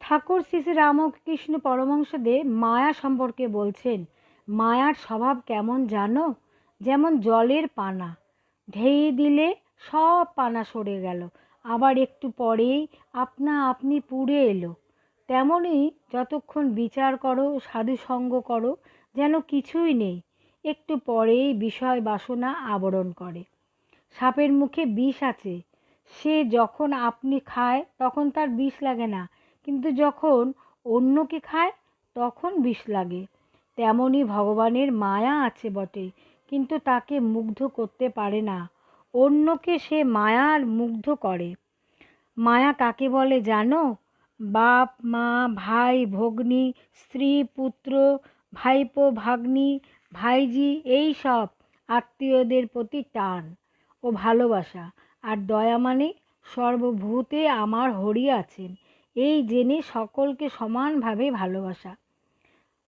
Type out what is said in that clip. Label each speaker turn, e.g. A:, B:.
A: ঠাকুর শ্রী শ্রী রামকৃষ্ণ পরমহংসদেব মায়া সম্পর্কে বলছেন, মায়ার স্বভাব কেমন জানো? যেমন জলের পানা, ঢেই দিলে সব পানা সরে গেল, আবার একটু পরেই আপনা আপনি পুড়ে এলো। তেমনই যতক্ষণ বিচার করো, সাধুসঙ্গ করো, যেন কিছুই নেই, একটু পরেই বিষয় বাসনা আবরণ করে। সাপের মুখে বিষ আছে, সে যখন আপনি খায় তখন তার বিষ লাগে না, কিন্তু যখন অন্যকে খায় তখন বিষ লাগে। তেমনি ভগবানের মায়া আছে বটে, কিন্তু তাকে মুগ্ধ করতে পারে না, অন্যকে সে মায়ার মুগ্ধ করে। মায়া কাকে বলে জানো? বাপ মা, ভাই ভগ্নী, স্ত্রী পুত্র, ভাইপো ভাগ্নি, ভাইঝি, এই সব আত্মীয়দের প্রতি টান ও ভালোবাসা। আর দয়া মানে সর্বভূতে আমার হরি আছেন এই জেনে সকলকে সমানভাবে ভালোবাসা।